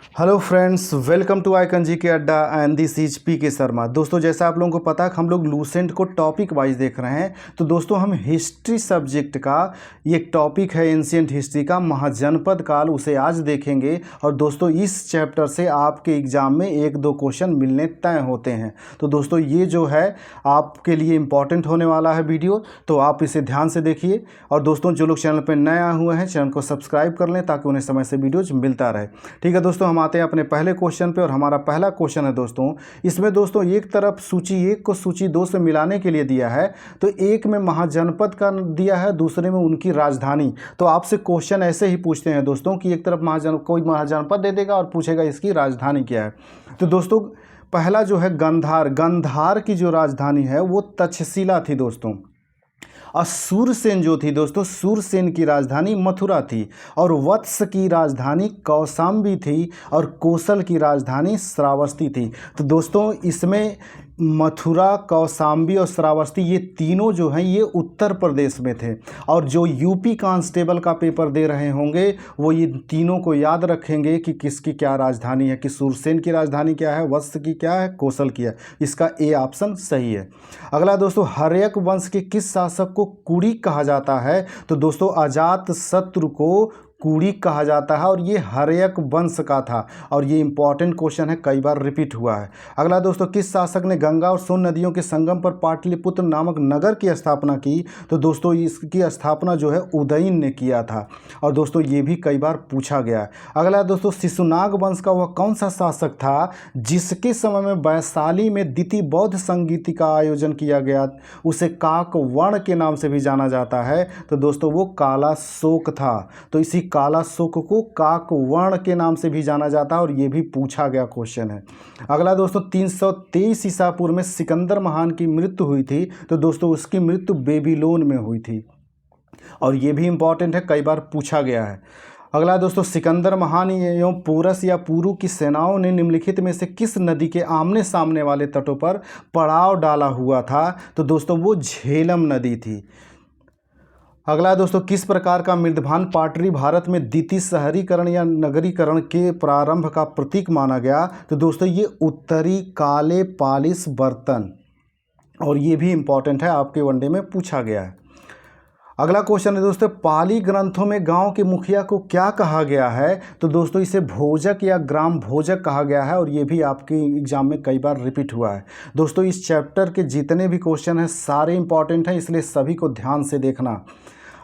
Hello friends, welcome to icon G K Adda and this is P के शर्मा। दोस्तों, जैसा आप लोगों को पता है हम लोग लूसेंट को टॉपिक वाइज देख रहे हैं। तो दोस्तों, हम हिस्ट्री सब्जेक्ट का ये टॉपिक है एंशिएंट हिस्ट्री का महाजनपद काल, उसे आज देखेंगे। और दोस्तों, इस चैप्टर से आपके एग्ज़ाम में एक दो क्वेश्चन मिलने तय होते हैं। तो दोस्तों, ये जो है आपके लिए इम्पॉर्टेंट होने वाला है वीडियो, तो आप इसे ध्यान से देखिए। और दोस्तों, जो लोग चैनल पर नए आए हुए हैं चैनल को सब्सक्राइब कर लें ताकि उन्हें समय से वीडियोज मिलता रहे। ठीक है दोस्तों, हम आते हैं अपने पहले क्वेश्चन पे। और हमारा पहला क्वेश्चन है दोस्तों, इसमें दोस्तों एक तरफ सूची 1 को सूची 2 से मिलाने के लिए दिया है। तो एक में महाजनपद का दिया है, दूसरे में उनकी राजधानी। तो आपसे क्वेश्चन ऐसे ही पूछते हैं दोस्तों कि एक तरफ कोई महाजनपद दे देगा और पूछेगा इसकी राजधानी क्या है। तो दोस्तों, पहला जो है गंधार। गंधार की जो राजधानी है वो तक्षशिला थी दोस्तों। और सूरसेन जो थी दोस्तों, सूरसेन की राजधानी मथुरा थी। और वत्स की राजधानी कौशाम्बी थी। और कोसल की राजधानी श्रावस्ती थी। तो दोस्तों, इसमें मथुरा, कौशाम्बी और श्रावस्ती ये तीनों जो हैं ये उत्तर प्रदेश में थे। और जो यूपी कांस्टेबल का पेपर दे रहे होंगे वो ये तीनों को याद रखेंगे कि किसकी क्या राजधानी है, कि सूरसेन की राजधानी क्या है, वत्स की क्या है, कोसल की है। इसका ए ऑप्शन सही है। अगला दोस्तों, हर्यक वंश के किस शासक को कुड़ी कहा जाता है? तो दोस्तों, अजात शत्रु को कुड़ी कहा जाता है और ये हर्यक वंश का था। और ये इंपॉर्टेंट क्वेश्चन है, कई बार रिपीट हुआ है। अगला दोस्तों, किस शासक ने गंगा और सोन नदियों के संगम पर पाटलिपुत्र नामक नगर की स्थापना की? तो दोस्तों, इसकी स्थापना जो है उदयन ने किया था। और दोस्तों, ये भी कई बार पूछा गया है। अगला दोस्तों, शिशुनाग वंश का वह कौन सा शासक था जिसके समय में वैशाली में द्वितीय बौद्ध संगीति का आयोजन किया गया? उसे काकवर्ण के नाम से भी जाना जाता है। तो दोस्तों, वो कालाशोक था। तो इसी कालाशोक को काकवर्ण के नाम से भी जाना जाता है और ये भी पूछा गया क्वेश्चन है। अगला दोस्तों, 323 ईसा पूर्व में सिकंदर महान की मृत्यु हुई थी। तो दोस्तों, उसकी मृत्यु बेबीलोन में हुई थी और ये भी इंपॉर्टेंट है, कई बार पूछा गया है। अगला दोस्तों, सिकंदर महान एवं पोरस या पुरु की सेनाओं ने निम्नलिखित में से किस नदी के आमने सामने वाले तटों पर पड़ाव डाला हुआ था? तो दोस्तों, वो झेलम नदी थी। अगला दोस्तों, किस प्रकार का मृदभान पाटरी भारत में द्वितीय शहरीकरण या नगरीकरण के प्रारंभ का प्रतीक माना गया? तो दोस्तों, ये उत्तरी काले पालिश बर्तन, और ये भी इंपॉर्टेंट है, आपके वनडे में पूछा गया है। अगला क्वेश्चन है दोस्तों, पाली ग्रंथों में गांव के मुखिया को क्या कहा गया है? तो दोस्तों, इसे भोजक या ग्राम भोजक कहा गया है और ये भी आपके एग्जाम में कई बार रिपीट हुआ है। दोस्तों, इस चैप्टर के जितने भी क्वेश्चन हैं सारे इंपॉर्टेंट हैं, इसलिए सभी को ध्यान से देखना।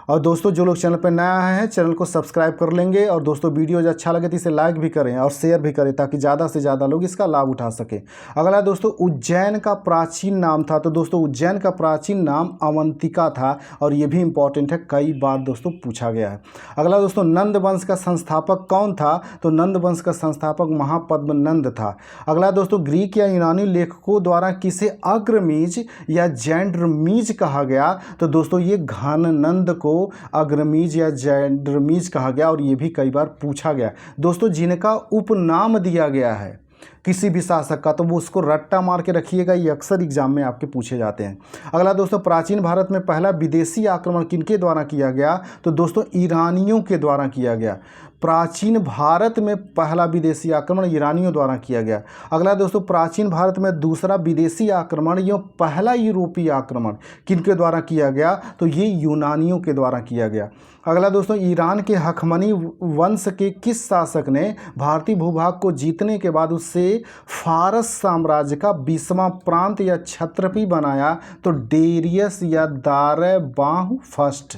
और दोस्तों, जो लोग चैनल पर नए आए हैं चैनल को सब्सक्राइब कर लेंगे। और दोस्तों, वीडियो अच्छा लगे तो इसे लाइक भी करें और शेयर भी करें ताकि ज़्यादा से ज़्यादा लोग इसका लाभ उठा सकें। अगला दोस्तों, उज्जैन का प्राचीन नाम था। तो दोस्तों, उज्जैन का प्राचीन नाम अवंतिका था और ये भी इंपॉर्टेंट है, कई बार दोस्तों पूछा गया है। अगला दोस्तों, नंद वंश का संस्थापक कौन था? तो नंद वंश का संस्थापक महापद्मनंद था। अगला दोस्तों, ग्रीक या यूनानी लेखकों द्वारा किसे अग्रमीज या जैंड्रमीज कहा गया? तो दोस्तों, ये घननंद को अग्रमीज या जैंड्रमीज कहा गया और ये भी कई बार पूछा गया। दोस्तों, जिनका उपनाम दिया गया है किसी भी शासक का, तो वो उसको रट्टा मार के रखिएगा, ये अक्सर एग्जाम में आपके पूछे जाते हैं। अगला दोस्तों, प्राचीन भारत में पहला विदेशी आक्रमण किनके द्वारा किया गया? तो दोस्तों, ईरानियों के द्वारा किया गया। प्राचीन भारत में पहला विदेशी आक्रमण ईरानियों द्वारा किया गया। अगला दोस्तों, प्राचीन भारत में दूसरा विदेशी आक्रमण या पहला यूरोपीय आक्रमण किनके द्वारा किया गया? तो ये यूनानियों के द्वारा किया गया। अगला दोस्तों, ईरान के हखमनी वंश के किस शासक ने भारतीय भूभाग को जीतने के बाद उससे फारस साम्राज्य का 20वां प्रांत या क्षत्रपी बनाया? तो डेरियस या दारबाहु फर्स्ट।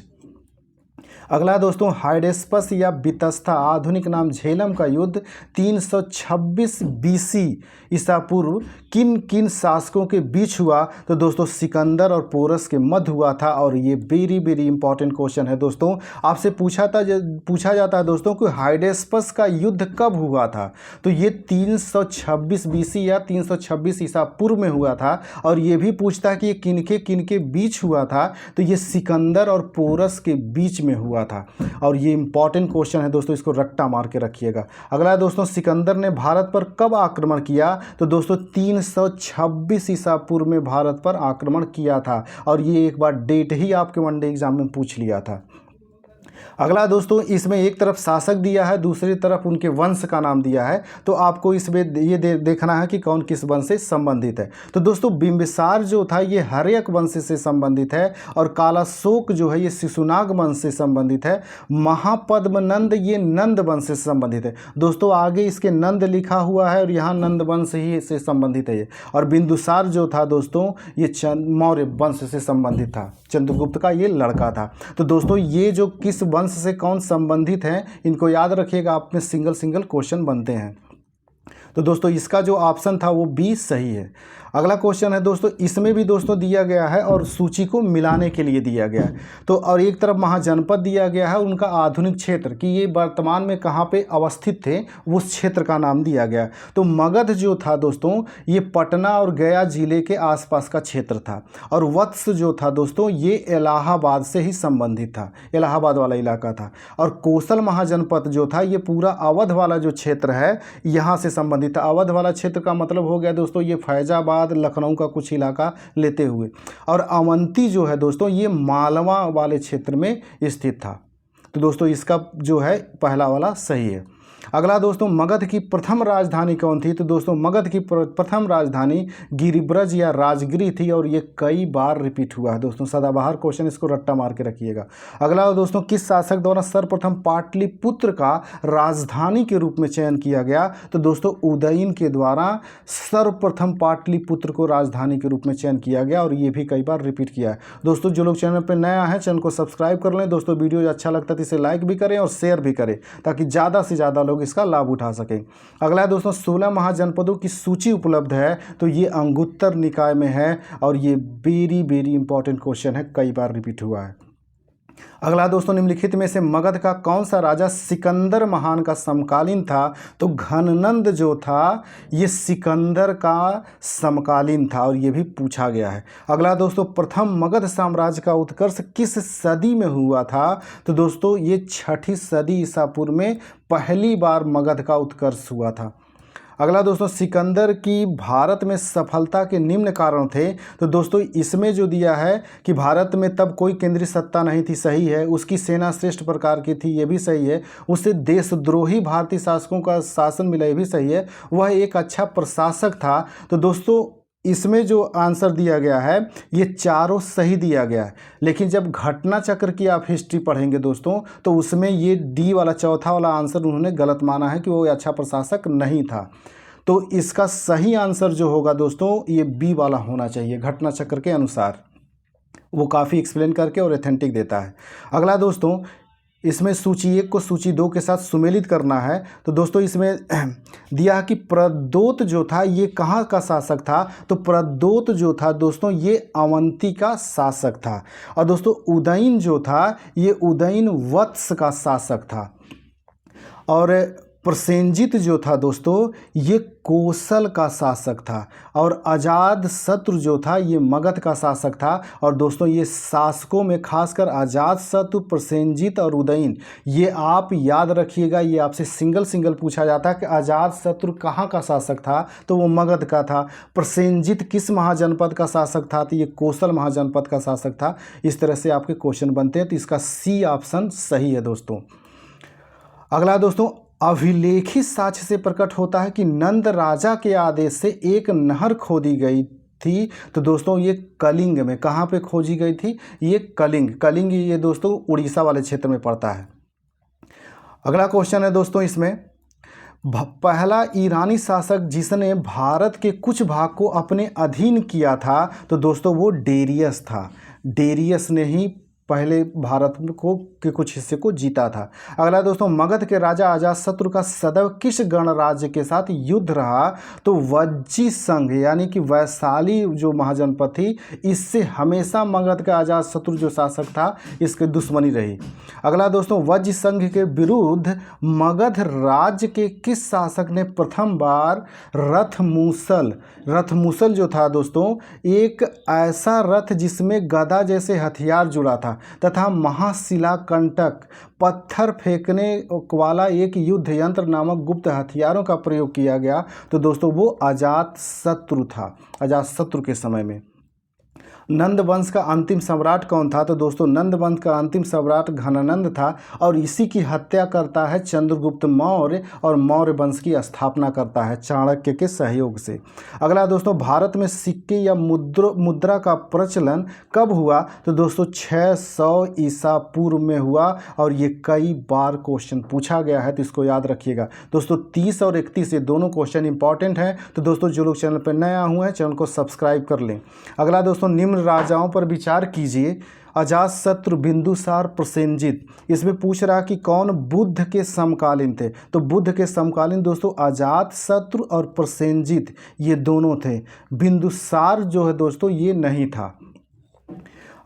अगला दोस्तों, हाइडेस्पस या बितस्ता आधुनिक नाम झेलम का युद्ध 326 BC ईसा पूर्व किन किन शासकों के बीच हुआ? तो दोस्तों, सिकंदर और पोरस के मध्य हुआ था और ये वेरी वेरी इंपॉर्टेंट क्वेश्चन है दोस्तों। आपसे पूछा जाता है दोस्तों कि हाइडेस्पस का युद्ध कब हुआ था? तो ये 326 BC या 326 ईसा पूर्व में हुआ था। और ये भी पूछता है कि ये किनके बीच हुआ था? तो ये सिकंदर और पोरस के बीच में हुआ था और ये इंपॉर्टेंट क्वेश्चन है दोस्तों, इसको रट्टा मार के रखिएगा। अगला दोस्तों, सिकंदर ने भारत पर कब आक्रमण किया? तो दोस्तों, 326 ईसा पूर्व में भारत पर आक्रमण किया था और ये एक बार डेट ही आपके वनडे एग्जाम में पूछ लिया था। अगला दोस्तों, इसमें एक तरफ शासक दिया है, दूसरी तरफ उनके वंश का नाम दिया है, तो आपको इसमें ये देखना है कि कौन किस वंश से संबंधित है। तो दोस्तों बिंबिसार जो था ये हर्यक वंश से संबंधित है, और कालाशोक जो है ये शिशुनाग वंश से संबंधित है। महापद्मनंद ये नंद वंश से संबंधित है। दोस्तों आगे इसके नंद लिखा हुआ है और यहाँ नंद वंश ही से संबंधित है ये। और बिंदुसार जो था दोस्तों ये मौर्य वंश से संबंधित था, चंद्रगुप्त का ये लड़का था। तो दोस्तों ये जो किस वंश से कौन संबंधित है इनको याद रखिएगा, आप में सिंगल सिंगल क्वेश्चन बनते हैं। तो दोस्तों इसका जो ऑप्शन था वो बी सही है। अगला क्वेश्चन है दोस्तों, इसमें भी दोस्तों दिया गया है और सूची को मिलाने के लिए दिया गया है। तो और एक तरफ महाजनपद दिया गया है, उनका आधुनिक क्षेत्र कि ये वर्तमान में कहाँ पे अवस्थित थे उस क्षेत्र का नाम दिया गया। तो मगध जो था दोस्तों ये पटना और गया जिले के आसपास का क्षेत्र था। और वत्स जो था दोस्तों ये इलाहाबाद से ही संबंधित था, इलाहाबाद वाला इलाका था। और कौशल महाजनपद जो था ये पूरा अवध वाला जो क्षेत्र है यहाँ से संबंधित था। अवध वाला क्षेत्र का मतलब हो गया दोस्तों ये फैजाबाद लखनऊ का कुछ इलाका लेते हुए। और अवंती जो है दोस्तों ये मालवा वाले क्षेत्र में स्थित था। तो दोस्तों इसका जो है पहला वाला सही है। अगला दोस्तों, मगध की प्रथम राजधानी कौन थी? तो दोस्तों मगध की प्रथम राजधानी गिरिब्रज या राजगिरी थी, और ये कई बार रिपीट हुआ है दोस्तों, सदाबहार क्वेश्चन, इसको रट्टा मार के रखिएगा। अगला दोस्तों, किस शासक द्वारा सर्वप्रथम पाटलिपुत्र का राजधानी के रूप में चयन किया गया? तो दोस्तों उदयन के द्वारा सर्वप्रथम पाटलिपुत्र को राजधानी के रूप में चयन किया गया, और ये भी कई बार रिपीट किया है। दोस्तों जो लोग चैनल पर नया है चैनल को सब्सक्राइब कर लें दोस्तों, वीडियो अच्छा लगता है तो इसे लाइक भी करें और शेयर भी करें ताकि ज़्यादा से ज़्यादा लोग इसका लाभ उठा सकें। अगला दोस्तों, 16 महाजनपदों की सूची उपलब्ध है, तो ये अंगुत्तर निकाय में है, और ये वेरी इंपॉर्टेंट क्वेश्चन है, कई बार रिपीट हुआ है। अगला दोस्तों, निम्नलिखित में से मगध का कौन सा राजा सिकंदर महान का समकालीन था? तो घननंद जो था ये सिकंदर का समकालीन था, और ये भी पूछा गया है। अगला दोस्तों, प्रथम मगध साम्राज्य का उत्कर्ष किस सदी में हुआ था? तो दोस्तों ये 6ठी सदी ईसा पूर्व में पहली बार मगध का उत्कर्ष हुआ था। अगला दोस्तों, सिकंदर की भारत में सफलता के निम्न कारण थे। तो दोस्तों इसमें जो दिया है कि भारत में तब कोई केंद्रीय सत्ता नहीं थी, सही है। उसकी सेना श्रेष्ठ प्रकार की थी, ये भी सही है। उससे देशद्रोही भारतीय शासकों का शासन मिला, ये भी सही है। वह एक अच्छा प्रशासक था। तो दोस्तों इसमें जो आंसर दिया गया है ये चारों सही दिया गया है, लेकिन जब घटना चक्र की आप हिस्ट्री पढ़ेंगे दोस्तों तो उसमें ये डी वाला चौथा वाला आंसर उन्होंने गलत माना है कि वो अच्छा प्रशासक नहीं था। तो इसका सही आंसर जो होगा दोस्तों ये बी वाला होना चाहिए, घटना चक्र के अनुसार। वो काफ़ी एक्सप्लेन करके और ऑथेंटिक देता है। अगला दोस्तों, इसमें सूची 1 को सूची 2 के साथ सुमेलित करना है। तो दोस्तों इसमें दिया कि प्रद्योत जो था ये कहाँ का शासक था? तो प्रद्योत जो था दोस्तों ये अवंती का शासक था। और दोस्तों उदयन जो था ये उदयन वत्स का शासक था। और प्रसेनजित जो था दोस्तों ये कौशल का शासक था। और अजात शत्रु जो था ये मगध का शासक था। और दोस्तों ये शासकों में खासकर अजात शत्रु, प्रसेनजित और उदयन, ये आप याद रखिएगा। ये आपसे सिंगल पूछा जाता है कि अजात शत्रु कहाँ का शासक था? तो वो मगध का था। प्रसेनजित किस महाजनपद का शासक था? तो ये कौशल महाजनपद का शासक था। इस तरह से आपके क्वेश्चन बनते हैं, तो इसका सी ऑप्शन सही है दोस्तों। अगला दोस्तों, अभिलेखित साक्ष्य से प्रकट होता है कि नंद राजा के आदेश से एक नहर खोदी गई थी। तो दोस्तों ये कलिंग में, कहाँ पे खोजी गई थी? ये कलिंग ये दोस्तों उड़ीसा वाले क्षेत्र में पड़ता है। अगला क्वेश्चन है दोस्तों, इसमें पहला ईरानी शासक जिसने भारत के कुछ भाग को अपने अधीन किया था, तो दोस्तों वो डेरियस था। डेरियस ने ही पहले भारत को के कुछ हिस्से को जीता था। अगला दोस्तों, मगध के राजा अजातशत्रु का सदैव किस गणराज्य के साथ युद्ध रहा? तो वज्जी संघ यानी कि वैशाली जो महाजनपद थी, इससे हमेशा मगध का अजातशत्रु जो शासक था इसकी दुश्मनी रही। अगला दोस्तों, वज्जी संघ के विरुद्ध मगध राज्य के किस शासक ने प्रथम बार रथमूसल जो था दोस्तों एक ऐसा रथ जिसमें गदा जैसे हथियार जुड़ा था तथा महाशिला कंटक पत्थर फेंकने वाला एक युद्ध यंत्र नामक गुप्त हथियारों का प्रयोग किया गया? तो दोस्तों वो अजातशत्रु था, अजातशत्रु के समय में। नंद वंश का अंतिम सम्राट कौन था? तो दोस्तों नंद वंश का अंतिम सम्राट घनानंद था और इसी की हत्या करता है चंद्रगुप्त मौर्य और मौर्य वंश की स्थापना करता है चाणक्य के सहयोग से। अगला दोस्तों, भारत में सिक्के या मुद्रा का प्रचलन कब हुआ? तो दोस्तों 600 ईसा पूर्व में हुआ और ये कई बार क्वेश्चन पूछा गया है, तो इसको याद रखिएगा। दोस्तों 30 और 31 ये दोनों क्वेश्चन इंपॉर्टेंट हैं, तो दोस्तों जो लोग चैनल पर नया हुए हैं चैनल को सब्सक्राइब कर लें। अगला दोस्तों, निम्न राजाओं पर विचार कीजिए। अजातशत्रु, बिंदुसार, प्रसेनजित। इसमें पूछ रहा कि कौन बुद्ध के समकालीन थे? तो बुद्ध के समकालीन दोस्तों अजातशत्रु और प्रसेनजित ये दोनों थे। बिंदुसार जो है दोस्तों ये नहीं था।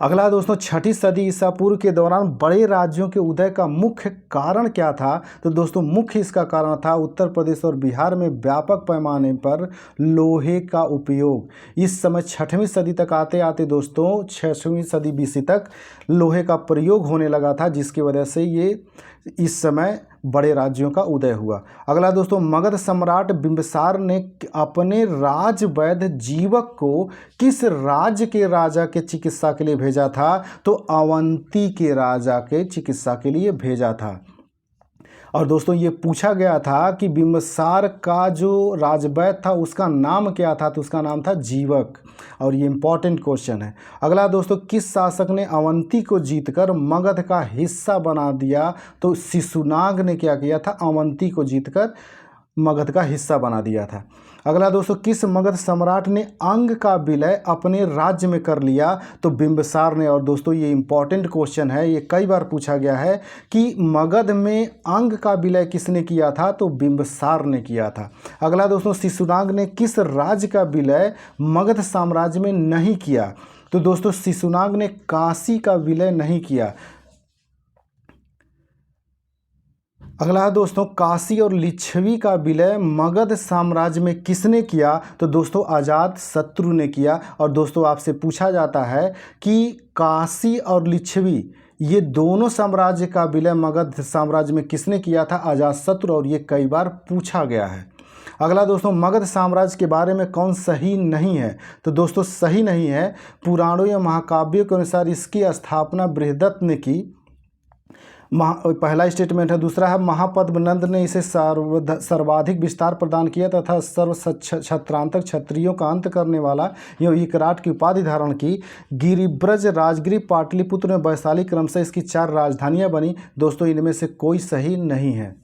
अगला दोस्तों, 6ठी सदी ईसा पूर्व के दौरान बड़े राज्यों के उदय का मुख्य कारण क्या था? तो दोस्तों मुख्य इसका कारण था उत्तर प्रदेश और बिहार में व्यापक पैमाने पर लोहे का उपयोग। इस समय 6वीं सदी तक आते आते दोस्तों 6वीं सदी BC तक लोहे का प्रयोग होने लगा था, जिसकी वजह से ये इस समय बड़े राज्यों का उदय हुआ। अगला दोस्तों, मगध सम्राट बिंबिसार ने अपने राजवैद्य जीवक को किस राज्य के राजा के चिकित्सा के लिए भेजा था? तो अवंती के राजा के चिकित्सा के लिए भेजा था। और दोस्तों ये पूछा गया था कि बिंबिसार का जो राजवैद्य था उसका नाम क्या था? तो उसका नाम था जीवक, और ये इंपॉर्टेंट क्वेश्चन है। अगला दोस्तों, किस शासक ने अवंती को जीतकर मगध का हिस्सा बना दिया? तो शिशुनाग ने क्या किया था? अवंती को जीतकर मगध का हिस्सा बना दिया था। अगला दोस्तों, किस मगध सम्राट ने अंग का विलय अपने राज्य में कर लिया? तो बिंबिसार ने। और दोस्तों ये इंपॉर्टेंट क्वेश्चन है, ये कई बार पूछा गया है कि मगध में अंग का विलय किसने किया था? तो बिंबिसार ने किया था। अगला दोस्तों, शिशुनाग ने किस राज्य का विलय मगध साम्राज्य में नहीं किया? तो दोस्तों शिशुनाग ने काशी का विलय नहीं किया। अगला दोस्तों, काशी और लिच्छवी का विलय मगध साम्राज्य में किसने किया? तो दोस्तों अजातशत्रु ने किया। और दोस्तों आपसे पूछा जाता है कि काशी और लिच्छवी ये दोनों साम्राज्य का विलय मगध साम्राज्य में किसने किया था? अजातशत्रु, और ये कई बार पूछा गया है। अगला दोस्तों, मगध साम्राज्य के बारे में कौन सही नहीं है? तो दोस्तों सही नहीं है। पुराणों या महाकाव्यों के अनुसार इसकी स्थापना बृहदत्त ने की, पहला स्टेटमेंट है। दूसरा है महापद्मनंद ने इसे सर्वाधिक विस्तार प्रदान किया तथा सर्व छत्रांतक क्षत्रियों का अंत करने वाला यह विकराट की उपाधि धारण की। गिरिब्रज, राजगिरी, पाटलिपुत्र में वैशाली क्रमशः इसकी 4 राजधानियां बनी। दोस्तों इनमें से कोई सही नहीं है।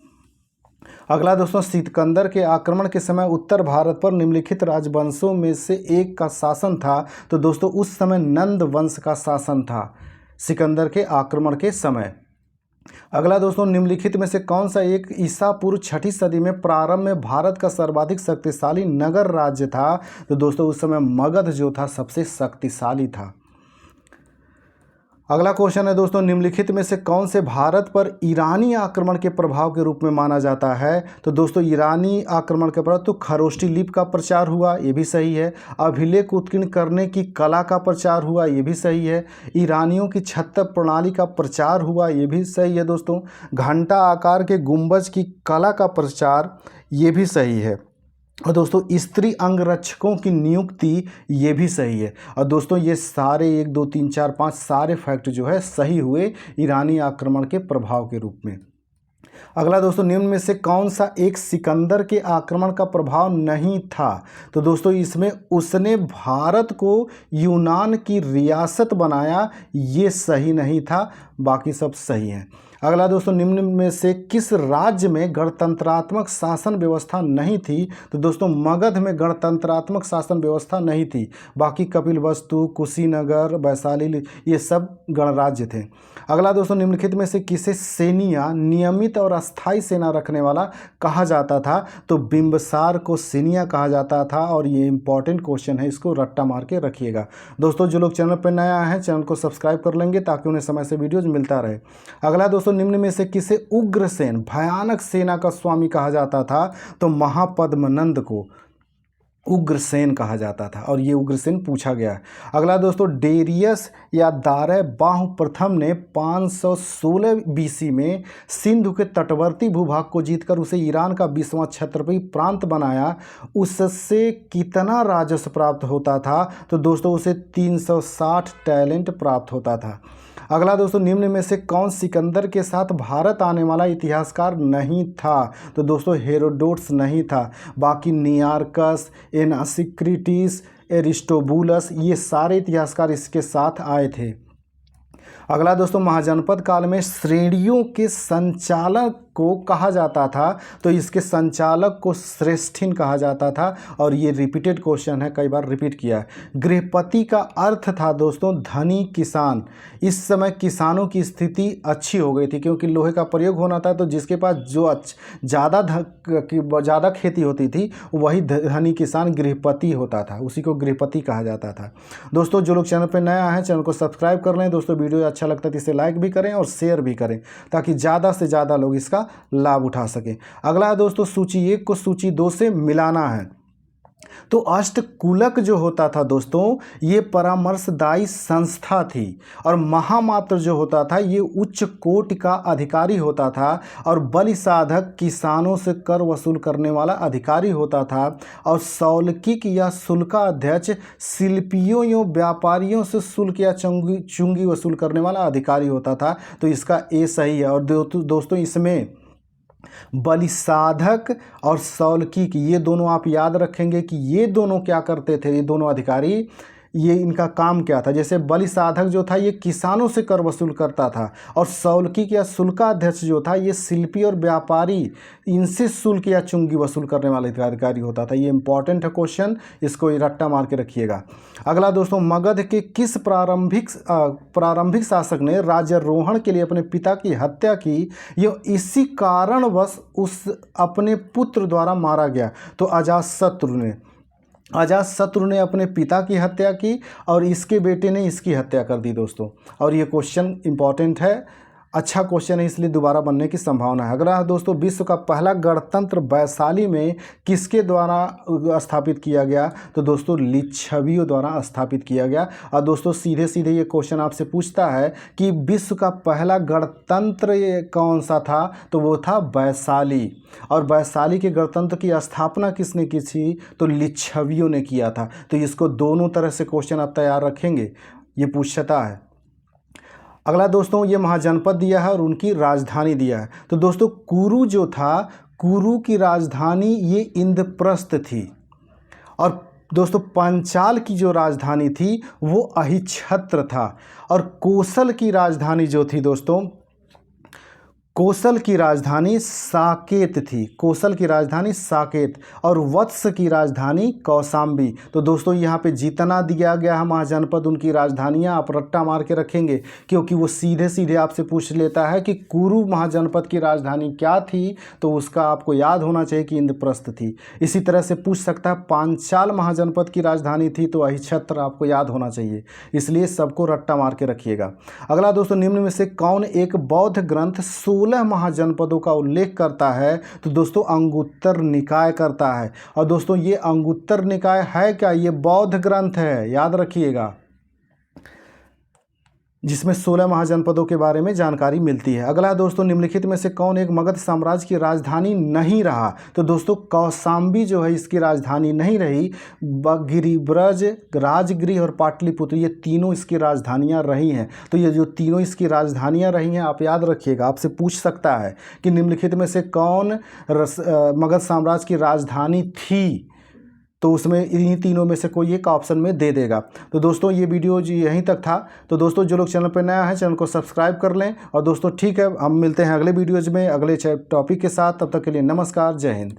अगला दोस्तों, सिकंदर के आक्रमण के समय उत्तर भारत पर निम्नलिखित राजवंशों में से एक का शासन था? तो दोस्तों उस समय नंद वंश का शासन था सिकंदर के आक्रमण के समय। अगला दोस्तों, निम्नलिखित में से कौन सा एक ईसा पूर्व 6ठी सदी में प्रारंभ में भारत का सर्वाधिक शक्तिशाली नगर राज्य था? तो दोस्तों उस समय मगध जो था सबसे शक्तिशाली था। अगला क्वेश्चन है दोस्तों, निम्नलिखित में से कौन से भारत पर ईरानी आक्रमण के प्रभाव के रूप में माना जाता है? तो दोस्तों ईरानी आक्रमण के प्रभाव तो खरोष्टी लिपि का प्रचार हुआ, ये भी सही है। अभिलेख उत्कीर्ण करने की कला का प्रचार हुआ, ये भी सही है। ईरानियों की छत्तर प्रणाली का प्रचार हुआ, ये भी सही है दोस्तों। घंटा आकार के गुंबज की कला का प्रचार, ये भी सही है। और दोस्तों स्त्री अंगरक्षकों की नियुक्ति, ये भी सही है। और दोस्तों ये सारे 1 2 3 4 5 सारे फैक्ट जो है सही हुए ईरानी आक्रमण के प्रभाव के रूप में। अगला दोस्तों, निम्न में से कौन सा एक सिकंदर के आक्रमण का प्रभाव नहीं था? तो दोस्तों इसमें उसने भारत को यूनान की रियासत बनाया, ये सही नहीं था, बाकी सब सही है। अगला दोस्तों, निम्न में से किस राज्य में गणतंत्रात्मक शासन व्यवस्था नहीं थी? तो दोस्तों मगध में गणतंत्रात्मक शासन व्यवस्था नहीं थी, बाकी कपिलवस्तु, कुशीनगर, वैशाली ये सब गणराज्य थे। अगला दोस्तों, निम्नलिखित में से किसे सेनिया, नियमित और अस्थायी सेना रखने वाला कहा जाता था? तो बिंबिसार को सेनिया कहा जाता था। और ये इंपॉर्टेंट क्वेश्चन है, इसको रट्टा मार के रखिएगा। दोस्तों जो लोग चैनल पर नया हैं चैनल को सब्सक्राइब कर लेंगे ताकि उन्हें समय से वीडियोज मिलता रहे। अगला दोस्तों, निम्न में से किसे उग्रसेन, भयानक सेना का स्वामी कहा जाता था? तो महापद्मनंद को। उग्रसेन कहा जाता था और ये उग्रसेन पूछा गया है। अगला दोस्तों, डेरियस या दारह बाहु प्रथम ने 516 बीसी में सिंधु के तटवर्ती भूभाग को जीतकर उसे ईरान का 20वां क्षत्रपी प्रांत बनाया। उससे कितना राजस्व प्राप्त होता था? तो दोस्तों उसे 360 टैलेंट प्राप्त होता था। अगला दोस्तों, निम्न में से कौन सिकंदर के साथ भारत आने वाला इतिहासकार नहीं था? तो दोस्तों हेरोडोटस नहीं था, बाकी नियार्कस, एनासिक्रिटिस, एरिस्टोबुलस ये सारे इतिहासकार इसके साथ आए थे। अगला दोस्तों, महाजनपद काल में श्रेणियों के संचालक को कहा जाता था, तो इसके संचालक को श्रेष्ठिन कहा जाता था और ये रिपीटेड क्वेश्चन है, कई बार रिपीट किया है। गृहपति का अर्थ था दोस्तों धनी किसान। इस समय किसानों की स्थिति अच्छी हो गई थी क्योंकि लोहे का प्रयोग होना था, तो जिसके पास जो ज़्यादा खेती होती थी वही धनी किसान गृहपति होता था, उसी को गृहपति कहा जाता था। दोस्तों जो लोग चैनल पर नया हैं चैनल को सब्सक्राइब कर लें। दोस्तों वीडियो अच्छा लगता है तो इसे लाइक भी करें और शेयर भी करें ताकि ज़्यादा से ज़्यादा लोग इसका लाभ उठा सकें। अगला है दोस्तों, सूची 1 को सूची 2 से मिलाना है। तो अष्टकुलक जो होता था दोस्तों ये परामर्शदायी संस्था थी और महामात्र जो होता था ये उच्च कोटि का अधिकारी होता था और बलि साधक किसानों से कर वसूल करने वाला अधिकारी होता था और सौलकिक या शुल्काध्यक्ष शिल्पियों या व्यापारियों से शुल्क या चुंगी वसूल करने वाला अधिकारी होता था। तो इसका ए सही है। और दोस्तों इसमें बलि साधक और सौलकिक ये दोनों आप याद रखेंगे कि ये दोनों क्या करते थे, ये दोनों अधिकारी ये इनका काम क्या था। जैसे बलि साधक जो था ये किसानों से कर वसूल करता था और सौलकिक या शुल्काध्यक्ष जो था ये शिल्पी और व्यापारी इनसे शुल्क या चुंगी वसूल करने वाला अधिकारी होता था। ये इंपॉर्टेंट है क्वेश्चन, इसको रट्टा मार के रखिएगा। अगला दोस्तों, मगध के किस प्रारंभिक शासक ने राज्यारोहण के लिए अपने पिता की हत्या की? ये इसी कारणवश उस अपने पुत्र द्वारा मारा गया। तो अजातशत्रु ने अपने पिता की हत्या की और इसके बेटे ने इसकी हत्या कर दी दोस्तों। और ये क्वेश्चन इंपॉर्टेंट है, अच्छा क्वेश्चन है, इसलिए दोबारा बनने की संभावना है। अगला दोस्तों, विश्व का पहला गणतंत्र वैशाली में किसके द्वारा स्थापित किया गया? तो दोस्तों लिच्छवियों द्वारा स्थापित किया गया। और दोस्तों सीधे सीधे ये क्वेश्चन आपसे पूछता है कि विश्व का पहला गणतंत्र कौन सा था? तो वो था वैशाली। और वैशाली के गणतंत्र की स्थापना किसने की थी? तो लिच्छवियों ने किया था। तो इसको दोनों तरह से क्वेश्चन आप तैयार रखेंगे, ये पूछता है। अगला दोस्तों, ये महाजनपद दिया है और उनकी राजधानी दिया है। तो दोस्तों कुरु जो था, कुरु की राजधानी ये इंद्रप्रस्थ थी और दोस्तों पांचाल की जो राजधानी थी वो अहिच्छत्र था और कोसल की राजधानी जो थी दोस्तों, कोसल की राजधानी साकेत थी। कोसल की राजधानी साकेत और वत्स की राजधानी कौशाम्बी। तो दोस्तों यहाँ पे जितना दिया गया है महाजनपद उनकी राजधानियाँ आप रट्टा मार के रखेंगे क्योंकि वो सीधे सीधे आपसे पूछ लेता है कि कुरु महाजनपद की राजधानी क्या थी, तो उसका आपको याद होना चाहिए कि इंद्रप्रस्थ थी। इसी तरह से पूछ सकता है पांचाल महाजनपद की राजधानी थी, तो अहिच्छत्र आपको याद होना चाहिए, इसलिए सबको रट्टा मार के रखिएगा। अगला दोस्तों, निम्न में से कौन एक बौद्ध ग्रंथ 16 महाजनपदों का उल्लेख करता है? तो दोस्तों अंगुत्तर निकाय करता है। और दोस्तों ये अंगुत्तर निकाय है क्या? ये बौद्ध ग्रंथ है, याद रखिएगा, जिसमें 16 महाजनपदों के बारे में जानकारी मिलती है। अगला दोस्तों, निम्नलिखित में से कौन एक मगध साम्राज्य की राजधानी नहीं रहा? तो दोस्तों कौशाम्बी जो है इसकी राजधानी नहीं रही। गिरिब्रज, राजगृह और पाटलिपुत्र ये तीनों इसकी राजधानियां रही हैं। तो ये जो तीनों इसकी राजधानियां रही हैं आप याद रखिएगा, आपसे पूछ सकता है कि निम्नलिखित में से कौन मगध साम्राज्य की राजधानी थी, तो उसमें इन्हीं तीनों में से कोई एक ऑप्शन में दे देगा। तो दोस्तों ये वीडियो जी यहीं तक था। तो दोस्तों जो लोग चैनल पर नया है चैनल को सब्सक्राइब कर लें। और दोस्तों ठीक है, हम मिलते हैं अगले वीडियोज़ में अगले टॉपिक के साथ। तब तक के लिए नमस्कार, जय हिंद।